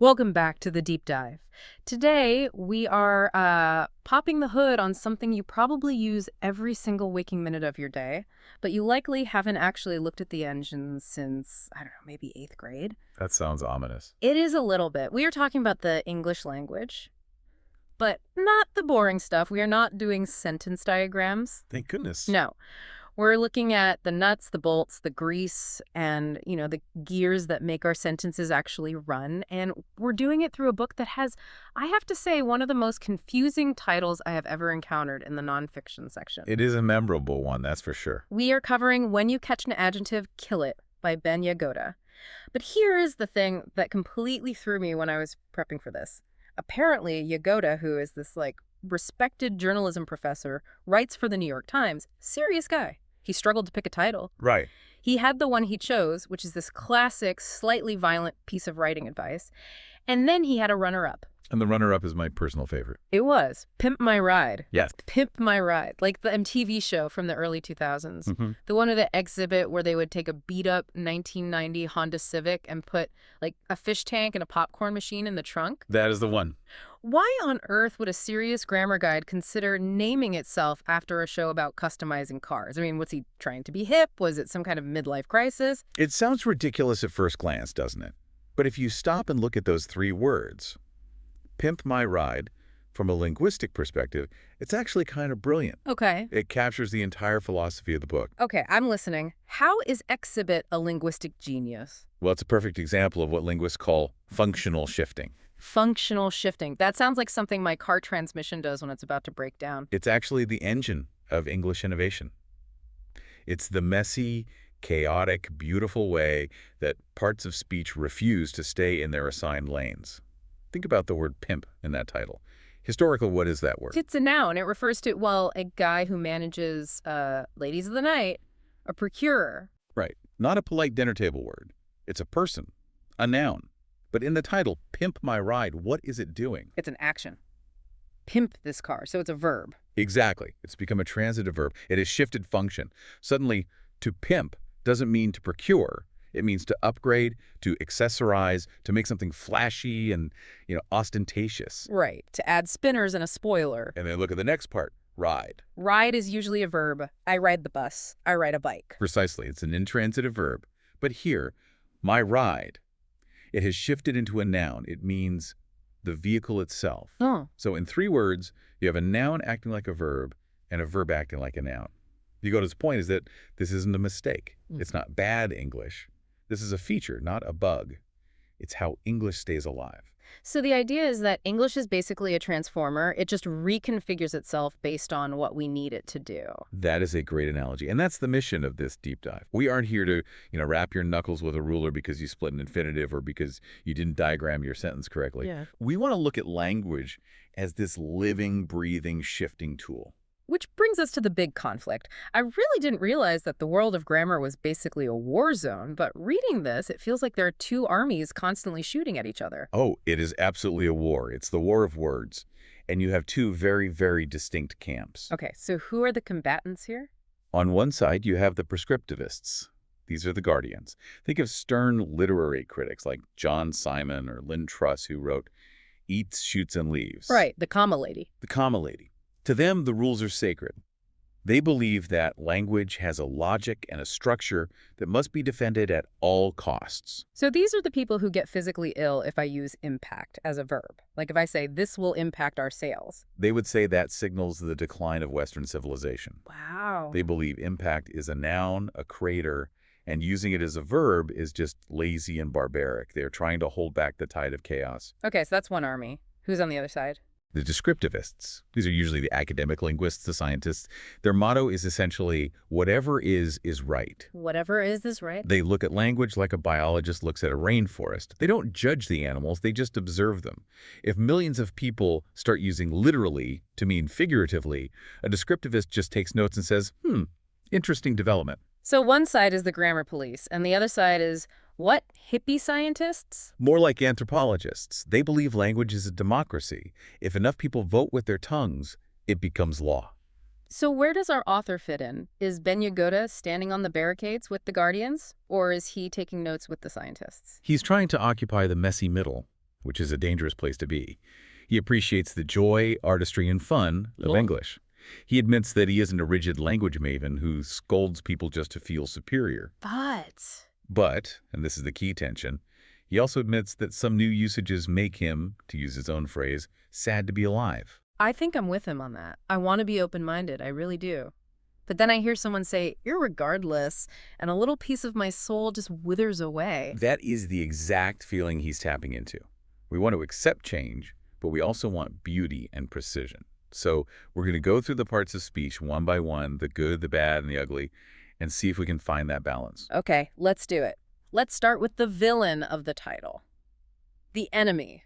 Welcome back to the deep dive. Today, we are popping the hood on something you probably use every single waking minute of your day, but you likely haven't actually looked at the engine since, I don't know, maybe 8th grade. That sounds ominous. It is a little bit. We are talking about the English language, but not the boring stuff. We are not doing sentence diagrams. Thank goodness. No. We're looking at the nuts, the bolts, the grease, and, the gears that make our sentences actually run. And we're doing it through a book that has, I have to say, one of the most confusing titles I have ever encountered in the nonfiction section. It is a memorable one, that's for sure. We are covering When You Catch an Adjective, Kill It by Ben Yagoda. But here is the thing that completely threw me when I was prepping for this. Apparently, Yagoda, who is this, respected journalism professor, writes for the New York Times. Serious guy. He struggled to pick a title. Right. He had the one he chose, which is this classic, slightly violent piece of writing advice. And then he had a runner-up. And the runner-up is my personal favorite. It was Pimp My Ride. Yes. Pimp My Ride. Like the MTV show from the early 2000s. Mm-hmm. The one at the exhibit where they would take a beat-up 1990 Honda Civic and put, a fish tank and a popcorn machine in the trunk. That is the one. Why on earth would a serious grammar guide consider naming itself after a show about customizing cars? I mean, was he trying to be hip? Was it some kind of midlife crisis? It sounds ridiculous at first glance, doesn't it? But if you stop and look at those three words, Pimp My Ride, from a linguistic perspective, it's actually kind of brilliant. Okay. It captures the entire philosophy of the book. Okay, I'm listening. How is exhibit a linguistic genius? Well, it's a perfect example of what linguists call functional shifting. Functional shifting. That sounds like something my car transmission does when it's about to break down. It's actually the engine of English innovation. It's the messy, chaotic, beautiful way that parts of speech refuse to stay in their assigned lanes. Think about the word pimp in that title. Historically, what is that word? It's a noun. It refers to, a guy who manages ladies of the night, a procurer. Right. Not a polite dinner table word. It's a person, a noun. But in the title, Pimp My Ride, what is it doing? It's an action. Pimp this car, so it's a verb. Exactly. It's become a transitive verb. It has shifted function. Suddenly, to pimp doesn't mean to procure. It means to upgrade, to accessorize, to make something flashy and, ostentatious. Right. To add spinners and a spoiler. And then look at the next part, ride. Ride is usually a verb. I ride the bus. I ride a bike. Precisely. It's an intransitive verb. But here, my ride, it has shifted into a noun. It means the vehicle itself. Oh. So in 3 words, you have a noun acting like a verb and a verb acting like a noun. Yagoda's point is that this isn't a mistake. It's not bad English. This is a feature, not a bug. It's how English stays alive. So the idea is that English is basically a transformer. It just reconfigures itself based on what we need it to do. That is a great analogy. And that's the mission of this deep dive. We aren't here to, wrap your knuckles with a ruler because you split an infinitive or because you didn't diagram your sentence correctly. Yeah. We want to look at language as this living, breathing, shifting tool. Which brings us to the big conflict. I really didn't realize that the world of grammar was basically a war zone, but reading this, it feels like there are 2 armies constantly shooting at each other. Oh, it is absolutely a war. It's the war of words. And you have 2 very, very distinct camps. Okay, so who are the combatants here? On one side, you have the prescriptivists. These are the guardians. Think of stern literary critics like John Simon or Lynn Truss, who wrote Eats, Shoots, and Leaves. Right, the comma lady. The comma lady. To them, the rules are sacred. They believe that language has a logic and a structure that must be defended at all costs. So these are the people who get physically ill if I use impact as a verb. Like if I say, this will impact our sales. They would say that signals the decline of Western civilization. Wow. They believe impact is a noun, a crater, and using it as a verb is just lazy and barbaric. They're trying to hold back the tide of chaos. Okay, so that's one army. Who's on the other side? The descriptivists. These are usually the academic linguists, the scientists. Their motto is essentially, whatever is right. Whatever is right. They look at language like a biologist looks at a rainforest. They don't judge the animals, they just observe them. If millions of people start using literally to mean figuratively, a descriptivist just takes notes and says, interesting development. So one side is the grammar police, and the other side is, what, hippie scientists? More like anthropologists. They believe language is a democracy. If enough people vote with their tongues, it becomes law. So where does our author fit in? Is Ben Yagoda standing on the barricades with the Guardians, or is he taking notes with the scientists? He's trying to occupy the messy middle, which is a dangerous place to be. He appreciates the joy, artistry, and fun of English. He admits that he isn't a rigid language maven who scolds people just to feel superior. But, and this is the key tension, he also admits that some new usages make him, to use his own phrase, sad to be alive. I think I'm with him on that. I want to be open-minded, I really do. But then I hear someone say, irregardless, and a little piece of my soul just withers away. That is the exact feeling he's tapping into. We want to accept change, but we also want beauty and precision. So we're going to go through the parts of speech one by one, the good, the bad, and the ugly, and see if we can find that balance. Okay, let's do it. Let's start with the villain of the title. The enemy.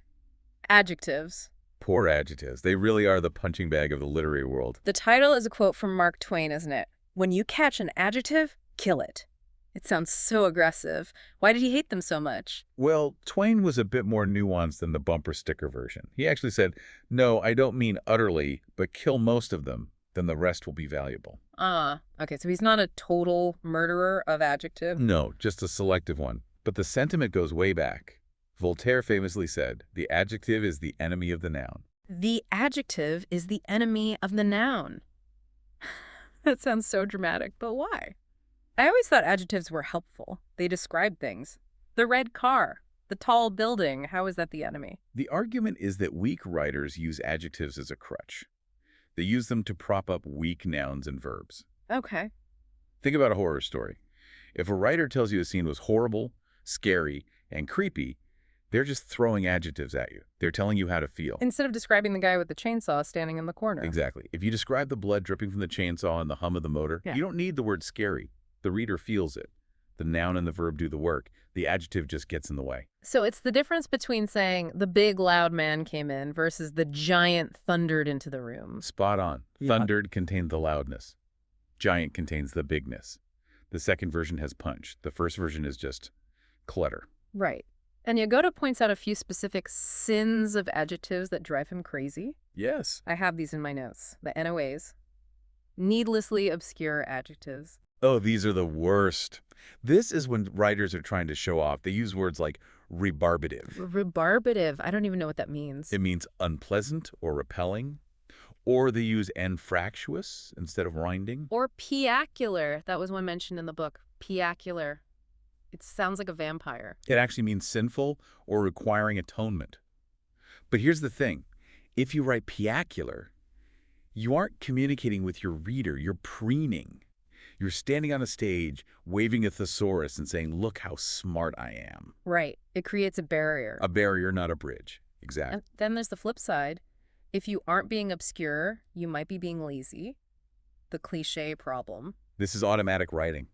Adjectives. Poor adjectives. They really are the punching bag of the literary world. The title is a quote from Mark Twain, isn't it? When you catch an adjective, kill it. It sounds so aggressive. Why did he hate them so much? Well, Twain was a bit more nuanced than the bumper sticker version. He actually said, no, I don't mean utterly, but kill most of them, then the rest will be valuable. Okay, so he's not a total murderer of adjectives? No, just a selective one. But the sentiment goes way back. Voltaire famously said, the adjective is the enemy of the noun. The adjective is the enemy of the noun. That sounds so dramatic, but why? I always thought adjectives were helpful. They describe things. The red car, the tall building, how is that the enemy? The argument is that weak writers use adjectives as a crutch. They use them to prop up weak nouns and verbs. Okay. Think about a horror story. If a writer tells you a scene was horrible, scary, and creepy, they're just throwing adjectives at you. They're telling you how to feel. Instead of describing the guy with the chainsaw standing in the corner. Exactly. If you describe the blood dripping from the chainsaw and the hum of the motor, you don't need the word scary. The reader feels it. The noun and the verb do the work. The adjective just gets in the way. So it's the difference between saying the big loud man came in versus the giant thundered into the room. Spot on. Yeah. Thundered contained the loudness. Giant contains the bigness. The second version has punch. The first version is just clutter. Right. And Yagoda points out a few specific sins of adjectives that drive him crazy. Yes. I have these in my notes. The NOAs. Needlessly obscure adjectives. Oh, these are the worst. This is when writers are trying to show off. They use words like rebarbative. Rebarbative. I don't even know what that means. It means unpleasant or repelling. Or they use anfractuous instead of rhyming. Or piacular. That was one mentioned in the book. Piacular. It sounds like a vampire. It actually means sinful or requiring atonement. But here's the thing. If you write piacular, you aren't communicating with your reader. You're preening. You're standing on a stage, waving a thesaurus and saying, look how smart I am. Right. It creates a barrier. A barrier, not a bridge. Exactly. And then there's the flip side. If you aren't being obscure, you might be being lazy. The cliche problem. This is automatic writing.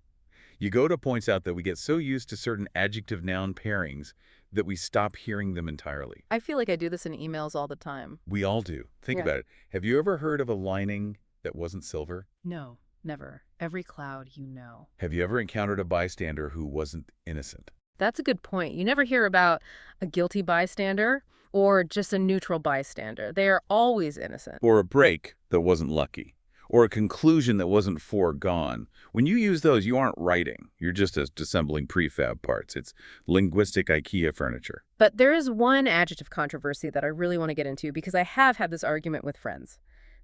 Yagoda points out that we get so used to certain adjective-noun pairings that we stop hearing them entirely. I feel like I do this in emails all the time. We all do. Think about it. Have you ever heard of a lining that wasn't silver? No, never. Every cloud you know. Have you ever encountered a bystander who wasn't innocent? That's a good point. You never hear about a guilty bystander or just a neutral bystander. They are always innocent. Or a break that wasn't lucky. Or a conclusion that wasn't foregone. When you use those, you aren't writing. You're just assembling prefab parts. It's linguistic IKEA furniture. But there is one adjective controversy that I really want to get into because I have had this argument with friends.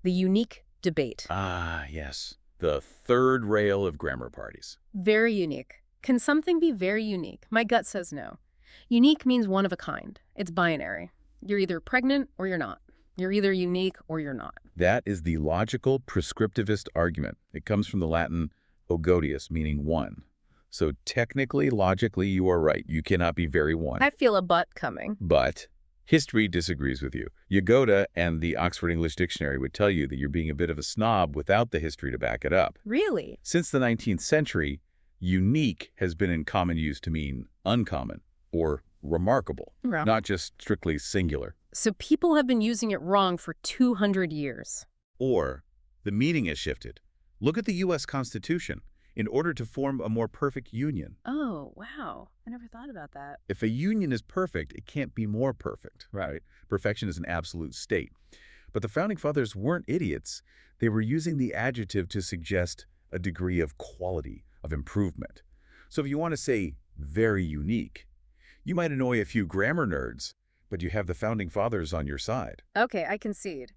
The unique debate. Ah, yes. The third rail of grammar parties. Very unique. Can something be very unique? My gut says no. Unique means one of a kind. It's binary. You're either pregnant or you're not. You're either unique or you're not. That is the logical prescriptivist argument. It comes from the Latin ogodius, meaning one. So technically, logically, you are right. You cannot be very one. I feel a but coming. But history disagrees with you. Yagoda and the Oxford English Dictionary would tell you that you're being a bit of a snob without the history to back it up. Really? Since the 19th century, unique has been in common use to mean uncommon or remarkable, not just strictly singular. So people have been using it wrong for 200 years. Or the meaning has shifted. Look at the U.S. Constitution. In order to form a more perfect union. Oh, wow. I never thought about that. If a union is perfect, it can't be more perfect, right? Perfection is an absolute state. But the Founding Fathers weren't idiots. They were using the adjective to suggest a degree of quality, of improvement. So if you want to say very unique, you might annoy a few grammar nerds, But you have the founding fathers on your side. Okay, I concede.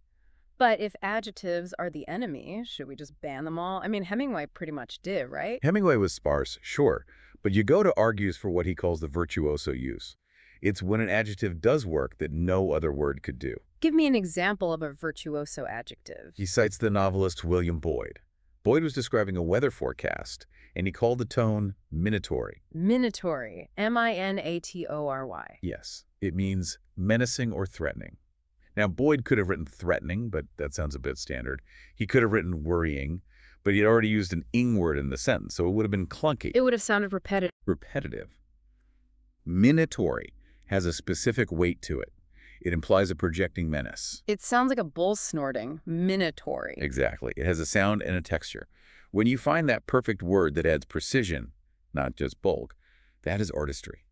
But if adjectives are the enemy, should we just ban them all? I mean, Hemingway pretty much did, right? Hemingway was sparse, sure, but Yagoda argues for what he calls the virtuoso use. It's when an adjective does work that no other word could do. Give me an example of a virtuoso adjective. He cites the novelist William Boyd. Boyd was describing a weather forecast, and he called the tone minatory. Minatory. M-I-N-A-T-O-R-Y. Yes, it means menacing or threatening. Now, Boyd could have written threatening, but that sounds a bit standard. He could have written worrying, but he'd already used an ing word in the sentence, so it would have been clunky. It would have sounded repetitive. Repetitive. Minatory has a specific weight to it. It implies a projecting menace. It sounds like a bull snorting. Minatory. Exactly. It has a sound and a texture. When you find that perfect word that adds precision, not just bulk, that is artistry.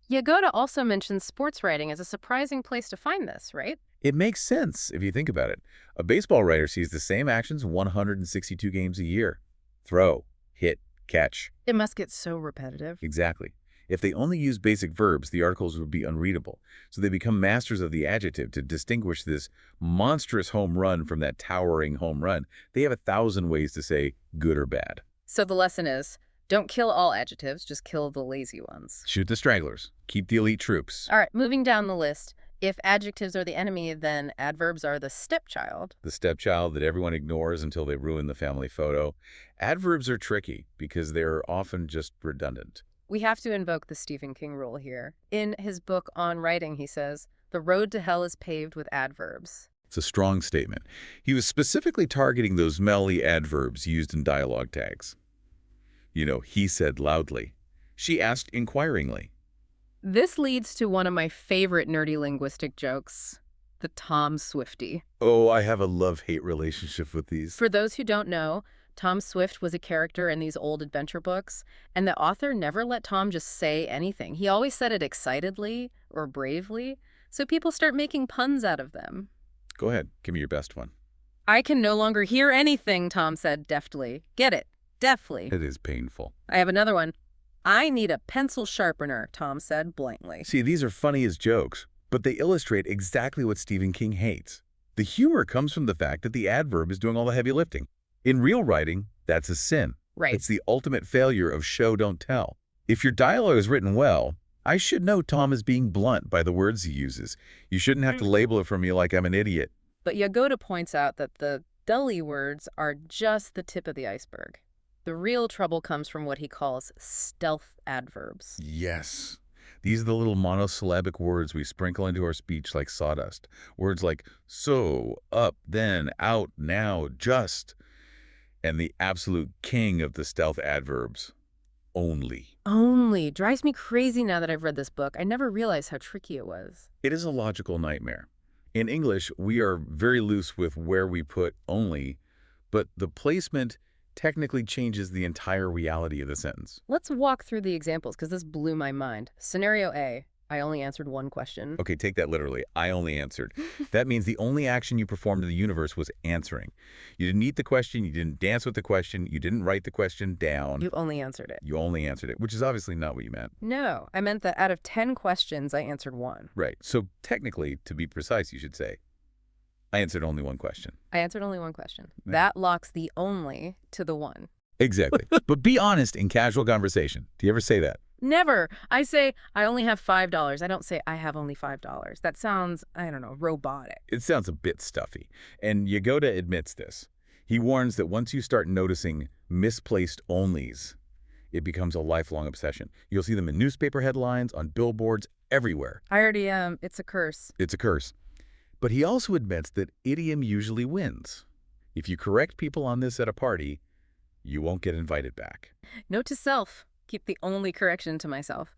Yagoda also mentions sports writing as a surprising place to find this, right? It makes sense if you think about it. A baseball writer sees the same actions 162 games a year. Throw, hit, catch. It must get so repetitive. Exactly. If they only use basic verbs, the articles would be unreadable. So they become masters of the adjective to distinguish this monstrous home run from that towering home run. They have 1,000 ways to say good or bad. So the lesson is, don't kill all adjectives, just kill the lazy ones. Shoot the stragglers. Keep the elite troops. All right, moving down the list. If adjectives are the enemy, then adverbs are the stepchild. The stepchild that everyone ignores until they ruin the family photo. Adverbs are tricky because they're often just redundant. We have to invoke the Stephen King rule here. In his book on writing, he says, the road to hell is paved with adverbs. It's a strong statement. He was specifically targeting those smelly adverbs used in dialogue tags. You know, he said loudly. She asked inquiringly. This leads to one of my favorite nerdy linguistic jokes, the Tom Swiftie. Oh, I have a love-hate relationship with these. For those who don't know, Tom Swift was a character in these old adventure books, and the author never let Tom just say anything. He always said it excitedly or bravely, so people start making puns out of them. Go ahead, give me your best one. I can no longer hear anything, Tom said deftly. Get it? Deftly. It is painful. I have another one. I need a pencil sharpener, Tom said blankly. See, these are funny as jokes, but they illustrate exactly what Stephen King hates. The humor comes from the fact that the adverb is doing all the heavy lifting. In real writing, that's a sin. Right. It's the ultimate failure of show, don't tell. If your dialogue is written well, I should know Tom is being blunt by the words he uses. You shouldn't have to label it for me like I'm an idiot. But Yagoda points out that the dully words are just the tip of the iceberg. The real trouble comes from what he calls stealth adverbs. Yes. These are the little monosyllabic words we sprinkle into our speech like sawdust. Words like so, up, then, out, now, just. And the absolute king of the stealth adverbs, only. Only. Drives me crazy now that I've read this book. I never realized how tricky it was. It is a logical nightmare. In English, we are very loose with where we put only, but the placement technically changes the entire reality of the sentence. Let's walk through the examples because this blew my mind. Scenario A, I only answered one question. Okay, take that literally. I only answered. That means the only action you performed in the universe was answering. You didn't eat the question, you didn't dance with the question, you didn't write the question down. You only answered it. You only answered it, which is obviously not what you meant. No, I meant that out of 10 questions, I answered one. Right. So technically, to be precise, you should say, I answered only one question. I answered only one question. Yeah. That locks the only to the one. Exactly. But be honest in casual conversation. Do you ever say that? Never. I say, I only have $5. I don't say, I have only $5. That sounds, I don't know, robotic. It sounds a bit stuffy. And Yagoda admits this. He warns that once you start noticing misplaced onlys, it becomes a lifelong obsession. You'll see them in newspaper headlines, on billboards, everywhere. I already it's a curse. It's a curse. But he also admits that idiom usually wins. If you correct people on this at a party, you won't get invited back. Note to self, keep the only correction to myself.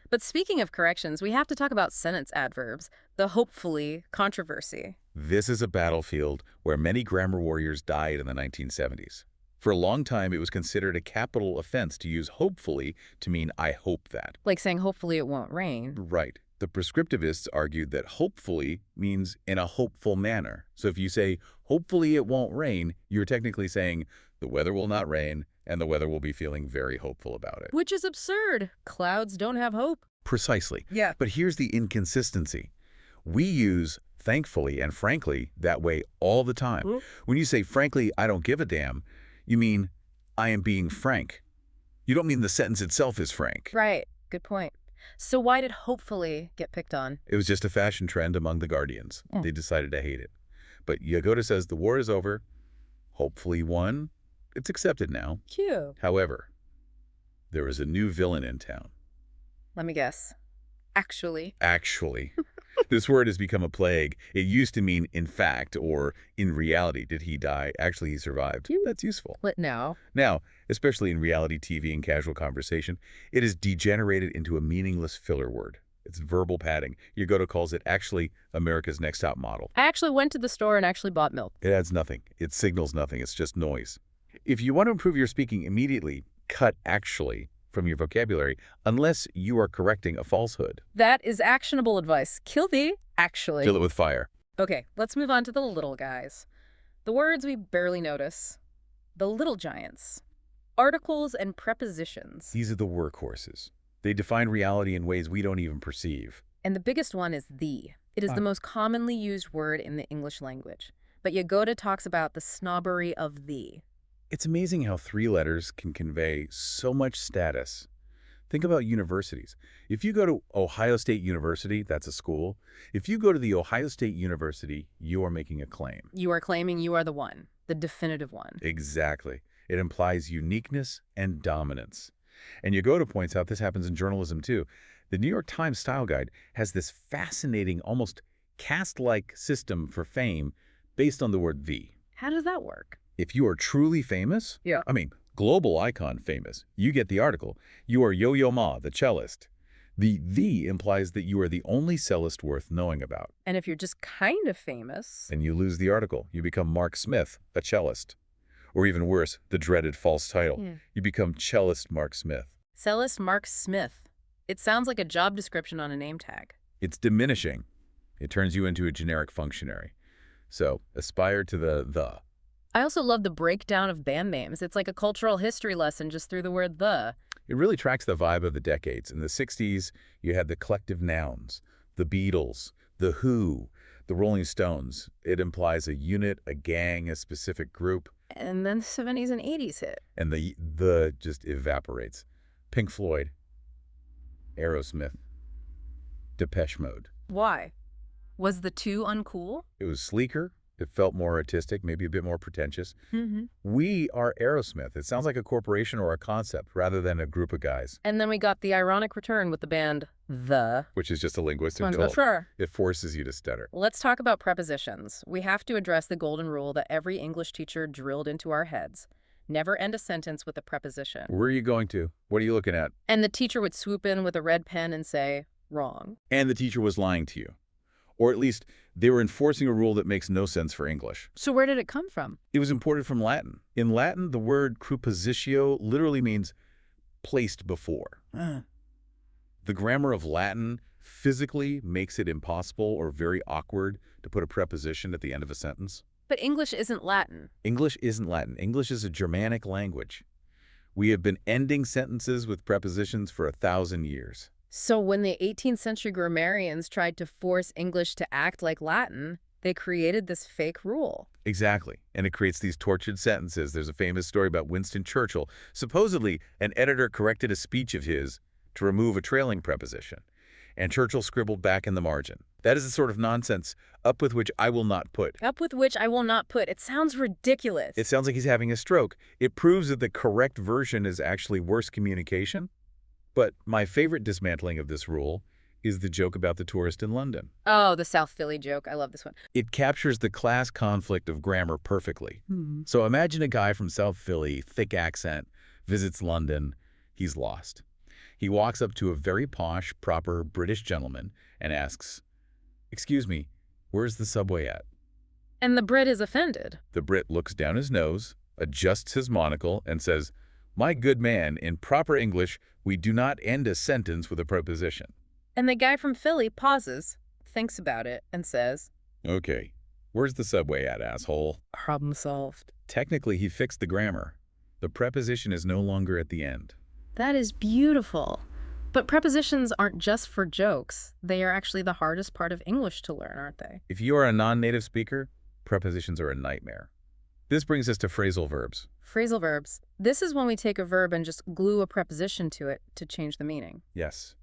But speaking of corrections, we have to talk about sentence adverbs, the hopefully controversy. This is a battlefield where many grammar warriors died in the 1970s. For a long time, it was considered a capital offense to use hopefully to mean I hope that. Like saying hopefully it won't rain. Right. The prescriptivists argued that hopefully means in a hopeful manner. So if you say, hopefully it won't rain, you're technically saying the weather will not rain and the weather will be feeling very hopeful about it. Which is absurd. Clouds don't have hope. Precisely. Yeah. But here's the inconsistency. We use thankfully and frankly that way all the time. Mm. When you say, frankly, I don't give a damn, you mean, I am being frank. You don't mean the sentence itself is frank. Right. Good point. So why did hopefully get picked on? It was just a fashion trend among the Guardians. Mm. They decided to hate it. But Yagoda says the war is over, hopefully won. It's accepted now. Cute. However, there is a new villain in town. Let me guess. Actually. Actually. This word has become a plague. It used to mean in fact or in reality. Did he die? Actually, he survived. That's useful. What now? Now, especially in reality TV and casual conversation, it is degenerated into a meaningless filler word. It's verbal padding. Yagoda calls it actually America's Next Top Model. I actually went to the store and actually bought milk. It adds nothing. It signals nothing. It's just noise. If you want to improve your speaking immediately, cut actually from your vocabulary unless you are correcting a falsehood. That is actionable advice. Kill the actually. Fill it with fire. Okay, let's move on to the little guys. The words we barely notice. The little giants. Articles and prepositions. These are the workhorses. They define reality in ways we don't even perceive. And the biggest one is the. It is the most commonly used word in the English language. But Yagoda talks about the snobbery of the. It's amazing how 3 letters can convey so much status. Think about universities. If you go to Ohio State University, that's a school. If you go to the Ohio State University, you are making a claim. You are claiming you are the one, the definitive one. Exactly. It implies uniqueness and dominance. And Yagoda points out this happens in journalism too. The New York Times Style Guide has this fascinating, almost caste-like system for fame based on the word the. How does that work? If you are truly famous, Yeah. I mean, global icon famous, you get the article. You are Yo-Yo Ma, the cellist. The implies that you are the only cellist worth knowing about. And if you're just kind of famous... And you lose the article. You become Mark Smith, a cellist. Or even worse, the dreaded false title. You become cellist Mark Smith. Cellist Mark Smith. It sounds like a job description on a name tag. It's diminishing. It turns you into a generic functionary. So, aspire to the. I also love the breakdown of band names. It's like a cultural history lesson just through the word the. It really tracks the vibe of the decades. In the 60s, you had the collective nouns, the Beatles, the Who, the Rolling Stones. It implies a unit, a gang, a specific group. And then the 70s and 80s hit. And the just evaporates. Pink Floyd, Aerosmith, Depeche Mode. Why? Was the two uncool? It was sleeker. It felt more artistic, maybe a bit more pretentious. Mm-hmm. We are Aerosmith. It sounds like a corporation or a concept rather than a group of guys. And then we got the ironic return with the band The. Which is just a linguistic For tool. sure. It forces you to stutter. Let's talk about prepositions. We have to address the golden rule that every English teacher drilled into our heads. Never end a sentence with a preposition. Where are you going to? What are you looking at? And the teacher would swoop in with a red pen and say, wrong. And the teacher was lying to you. Or at least they were enforcing a rule that makes no sense for English. So where did it come from? It was imported from Latin. In Latin, the word crupositio literally means placed before. The grammar of Latin physically makes it impossible or very awkward to put a preposition at the end of a sentence. But English isn't Latin. English isn't Latin. English is a Germanic language. We have been ending sentences with prepositions for 1,000 years. So when the 18th century grammarians tried to force English to act like Latin, they created this fake rule. Exactly. And it creates these tortured sentences. There's a famous story about Winston Churchill. Supposedly, an editor corrected a speech of his to remove a trailing preposition. And Churchill scribbled back in the margin. That is the sort of nonsense, up with which I will not put. Up with which I will not put. It sounds ridiculous. It sounds like he's having a stroke. It proves that the correct version is actually worse communication. But my favorite dismantling of this rule is the joke about the tourist in London. Oh, the South Philly joke. I love this one. It captures the class conflict of grammar perfectly. So imagine a guy from South Philly, thick accent, visits London. He's lost. He walks up to a very posh, proper British gentleman and asks, "Excuse me, where's the subway at?" And the Brit is offended. The Brit looks down his nose, adjusts his monocle, and says, "My good man, in proper English, we do not end a sentence with a preposition." And the guy from Philly pauses, thinks about it, and says, "Okay, where's the subway at, asshole?" problem solved. Technically, he fixed the grammar. The preposition is no longer at the end. That is beautiful. But prepositions aren't just for jokes. They are actually the hardest part of English to learn, aren't they? If you are a non-native speaker, prepositions are a nightmare. This brings us to phrasal verbs. Phrasal verbs. This is when we take a verb and just glue a preposition to it to change the meaning. Yes.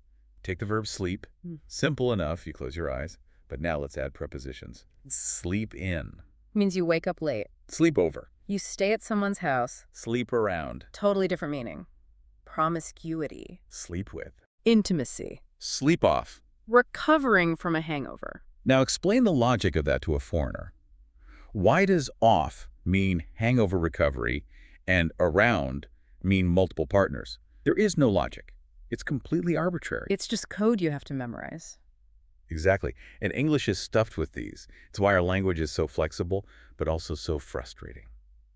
Take the verb sleep. Simple enough, you close your eyes. But now let's add prepositions. Sleep in. Means you wake up late. Sleep over. You stay at someone's house. Sleep around. Totally different meaning. Promiscuity. Sleep with. Intimacy. Sleep off. Recovering from a hangover. Now explain the logic of that to a foreigner. Why does off mean hangover recovery and around mean multiple partners? There is no logic. It's completely arbitrary. It's just code you have to memorize. Exactly. And English is stuffed with these. It's why our language is so flexible, but also so frustrating.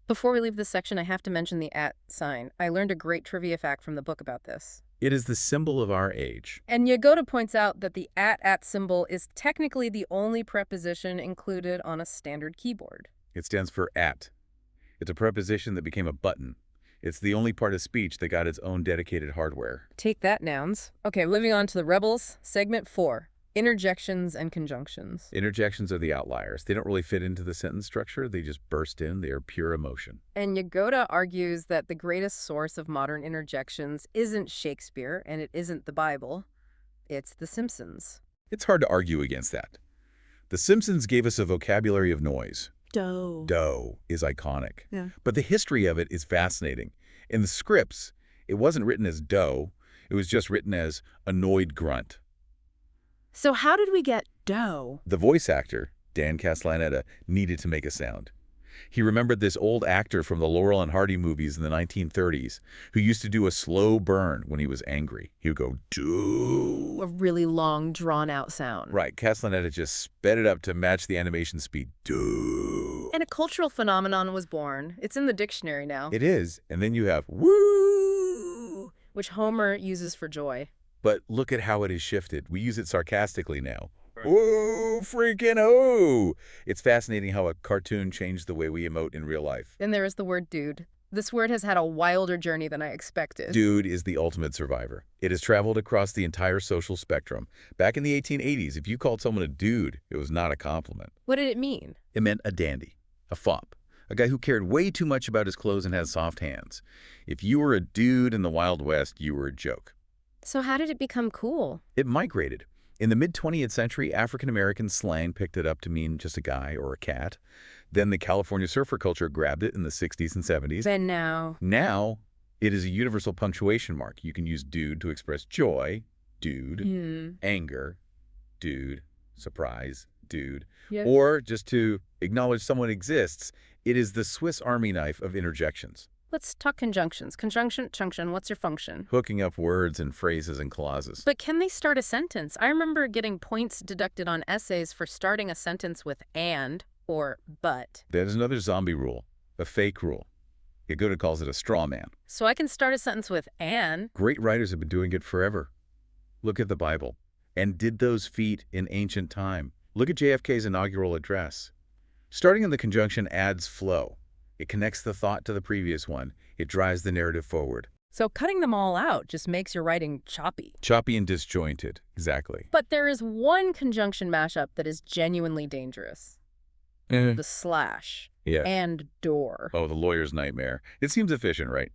Before we leave this section, I have to mention the @ sign. I learned a great trivia fact from the book about this. It is the symbol of our age. And Yagoda points out that the @ symbol is technically the only preposition included on a standard keyboard. It stands for at. It's a preposition that became a button. It's the only part of speech that got its own dedicated hardware. Take that, nouns. Okay, moving on to the rebels. Segment 4. Interjections and conjunctions. Interjections are the outliers. They don't really fit into the sentence structure. They just burst in. They are pure emotion. And Yagoda argues that the greatest source of modern interjections isn't Shakespeare and it isn't the Bible. It's The Simpsons. It's hard to argue against that. The Simpsons gave us a vocabulary of noise. Dough. Dough is iconic. Yeah. But the history of it is fascinating. In the scripts, it wasn't written as dough. It was just written as annoyed grunt. So how did we get dough? The voice actor, Dan Castellaneta, needed to make a sound. He remembered this old actor from the Laurel and Hardy movies in the 1930s who used to do a slow burn when he was angry. He would go, dough. A really long, drawn-out sound. Right, Castellaneta just sped it up to match the animation speed. Dough. And a cultural phenomenon was born. It's in the dictionary now. It is. And then you have woo, which Homer uses for joy. But look at how it has shifted. We use it sarcastically now. Whoa, freaking oh! It's fascinating how a cartoon changed the way we emote in real life. Then there is the word dude. This word has had a wilder journey than I expected. Dude is the ultimate survivor. It has traveled across the entire social spectrum. Back in the 1880s, if you called someone a dude, it was not a compliment. What did it mean? It meant a dandy, a fop, a guy who cared way too much about his clothes and had soft hands. If you were a dude in the Wild West, you were a joke. So how did it become cool? It migrated. In the mid-20th century, African-American slang picked it up to mean just a guy or a cat. Then the California surfer culture grabbed it in the 60s and 70s. Then now? Now, it is a universal punctuation mark. You can use dude to express joy, dude, anger, dude, surprise, dude, or just to acknowledge someone exists. It is the Swiss Army knife of interjections. Let's talk conjunctions. Conjunction, junction, what's your function? Hooking up words and phrases and clauses. But can they start a sentence? I remember getting points deducted on essays for starting a sentence with and or but. That is another zombie rule, a fake rule. Yagoda calls it a straw man. So I can start a sentence with and. Great writers have been doing it forever. Look at the Bible. And did those feet in ancient time. Look at JFK's inaugural address. Starting in the conjunction adds flow. It connects the thought to the previous one. It drives the narrative forward. So cutting them all out just makes your writing choppy. Choppy and disjointed, exactly. But there is one conjunction mashup that is genuinely dangerous. The slash. Yeah. And door. Oh, the lawyer's nightmare. It seems efficient, right?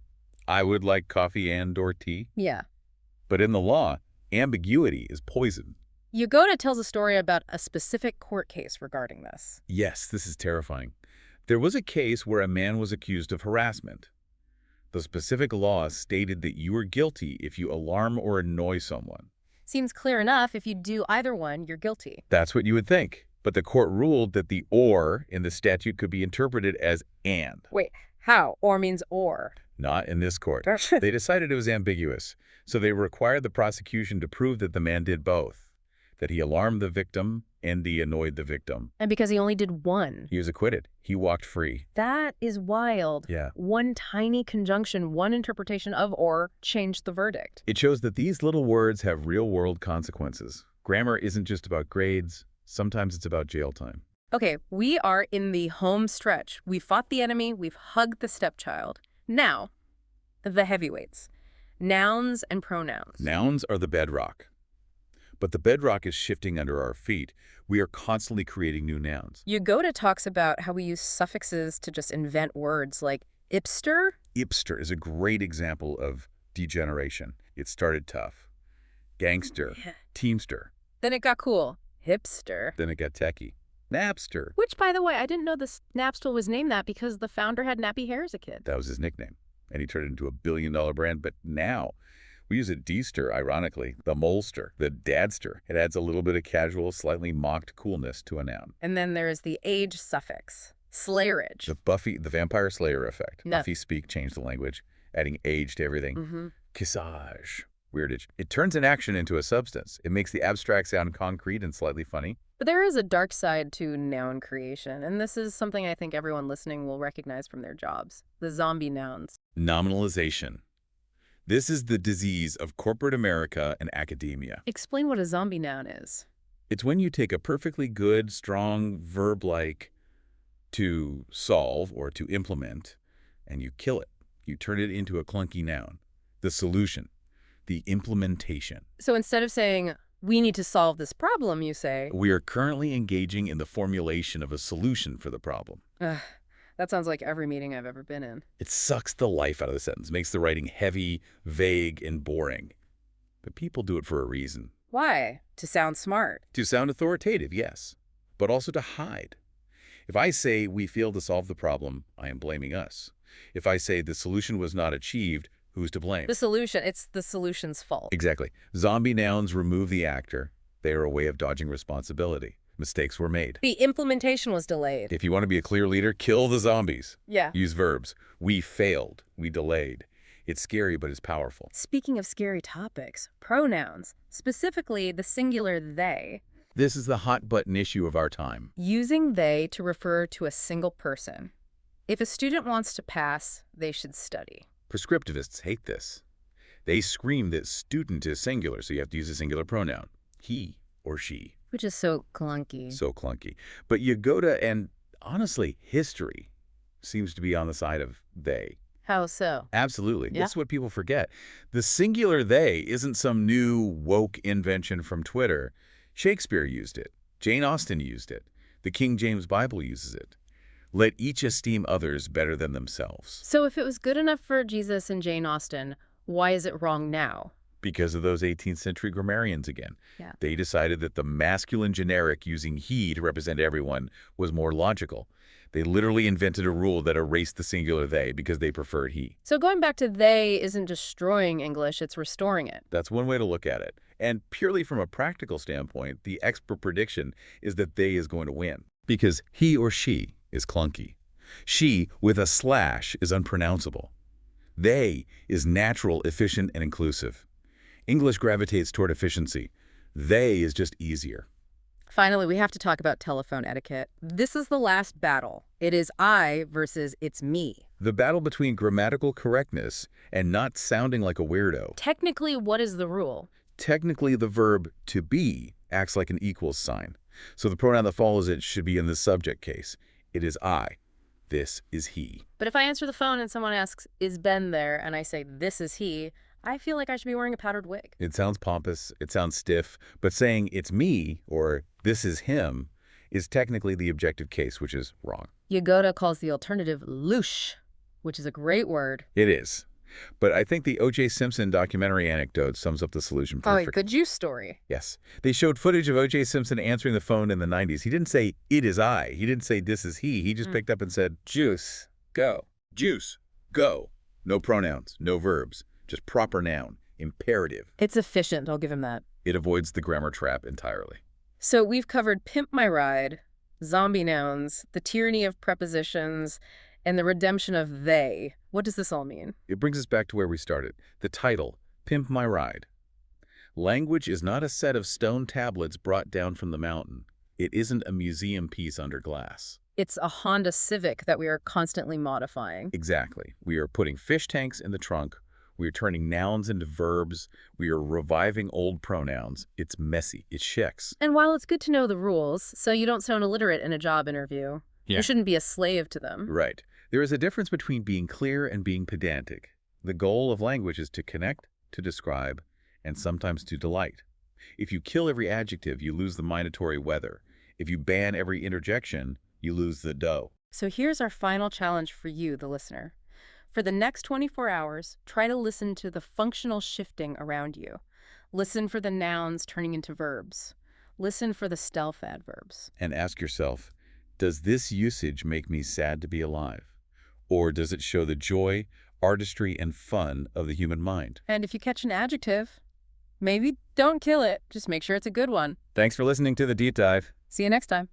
I would like coffee and or tea. Yeah. But in the law, ambiguity is poison. Yagoda tells a story about a specific court case regarding this. Yes, this is terrifying. There was a case where a man was accused of harassment. The specific law stated that you were guilty if you alarm or annoy someone. Seems clear enough. If you do either one, you're guilty. That's what you would think. But the court ruled that the or in the statute could be interpreted as and. Wait, how? Or means or. Not in this court. They decided it was ambiguous, so they required the prosecution to prove that the man did both, that he alarmed the victim and he annoyed the victim. And because he only did one. He was acquitted. He walked free. That is wild. Yeah. One tiny conjunction, one interpretation of or changed the verdict. It shows that these little words have real-world consequences. Grammar isn't just about grades. Sometimes it's about jail time. Okay, we are in the home stretch. We fought the enemy. We've hugged the stepchild. Now, the heavyweights. Nouns and pronouns. Nouns are the bedrock. But the bedrock is shifting under our feet. We are constantly creating new nouns. Yagoda talks about how we use suffixes to just invent words like ipster. Ipster is a great example of degeneration. It started tough. Gangster, Yeah. teamster, Then it got cool. Hipster. then it got techie. Napster. Which, by the way, I didn't know this Napster was named that because the founder had nappy hair as a kid. That was his nickname. And he turned it into a billion-dollar brand. But now we use a D-ster, ironically, the molester, the dadster. It adds a little bit of casual, slightly mocked coolness to a noun. And then there's the age suffix. Slayerage. The Buffy, the Vampire Slayer effect. No. Buffy speak changed the language, adding age to everything. Mm-hmm. Kissage. Weirdage. It turns an action into a substance. It makes the abstract sound concrete and slightly funny. But there is a dark side to noun creation, and this is something I think everyone listening will recognize from their jobs. The zombie nouns. Nominalization. This is the disease of corporate America and academia. Explain what a zombie noun is. It's when you take a perfectly good, strong verb like to solve or to implement, and you kill it. You turn it into a clunky noun. The solution. The implementation. So instead of saying, we need to solve this problem, you say, We are currently engaging in the formulation of a solution for the problem. ugh, that sounds like every meeting I've ever been in. It sucks the life out of the sentence, makes the writing heavy, vague, and boring. But people do it for a reason. Why? To sound smart. To sound authoritative, yes, but also to hide. If I say we failed to solve the problem, I am blaming us. If I say the solution was not achieved, who's to blame? The solution, it's the solution's fault. Exactly. Zombie nouns remove the actor. They are a way of dodging responsibility. Mistakes were made. The implementation was delayed. If you want to be a clear leader, kill the zombies. Yeah. Use verbs. We failed. We delayed. It's scary, but it's powerful. Speaking of scary topics, pronouns, specifically the singular they, This is the hot-button issue of our time. using they to refer to a single person. If a student wants to pass, they should study. Prescriptivists hate this. They scream that student is singular, so you have to use a singular pronoun. He or she. Which is so clunky. So clunky. But Yagoda and, honestly, history seems to be on the side of they. How so? Absolutely. Yeah. This is what people forget. The singular they isn't some new woke invention from Twitter. Shakespeare used it. Jane Austen used it. The King James Bible uses it. Let each esteem others better than themselves. So if it was good enough for Jesus and Jane Austen, why is it wrong now? Because of those 18th century grammarians again. Yeah. They decided that the masculine generic using he to represent everyone was more logical. They literally invented a rule that erased the singular they because they preferred he. So going back to they isn't destroying English, it's restoring it. That's one way to look at it. And purely from a practical standpoint, the expert prediction is that they is going to win. Because he or she is clunky. She with a slash is unpronounceable. They is natural, efficient, and inclusive. English gravitates toward efficiency. They is just easier. Finally, we have to talk about telephone etiquette. This is the last battle. It is I versus it's me. The battle between grammatical correctness and not sounding like a weirdo. Technically, what is the rule? Technically, the verb to be acts like an equals sign. So the pronoun that follows it should be in the subject case. It is I. This is he. But if I answer the phone and someone asks, is Ben there? And I say, this is he, I feel like I should be wearing a powdered wig. It sounds pompous, it sounds stiff, but saying it's me or this is him is technically the objective case, which is wrong. Yagoda calls the alternative louche, which is a great word. It is. But I think the O.J. Simpson documentary anecdote sums up the solution perfectly. Oh, the juice story. Yes. They showed footage of O.J. Simpson answering the phone in the 90s. He didn't say, it is I. He didn't say, this is he. He just picked up and said, juice, go. Juice, go. No pronouns, no verbs, just proper noun, imperative. It's efficient, I'll give him that. It avoids the grammar trap entirely. So we've covered pimp my ride, zombie nouns, the tyranny of prepositions, and the redemption of they. What does this all mean? It brings us back to where we started. The title, Pimp My Ride. Language is not a set of stone tablets brought down from the mountain. It isn't a museum piece under glass. It's a Honda Civic that we are constantly modifying. Exactly. We are putting fish tanks in the trunk. We are turning nouns into verbs. We are reviving old pronouns. It's messy. It's shicks. And while it's good to know the rules, so you don't sound illiterate in a job interview, you shouldn't be a slave to them. Right. There is a difference between being clear and being pedantic. The goal of language is to connect, to describe, and sometimes to delight. If you kill every adjective, you lose the minatory weather. If you ban every interjection, you lose the dough. So here's our final challenge for you, the listener. For the next 24 hours, try to listen to the functional shifting around you. Listen for the nouns turning into verbs. Listen for the stealth adverbs. And ask yourself, does this usage make me sad to be alive? Or does it show the joy, artistry, and fun of the human mind? And if you catch an adjective, maybe don't kill it. Just make sure it's a good one. Thanks for listening to The Deep Dive. See you next time.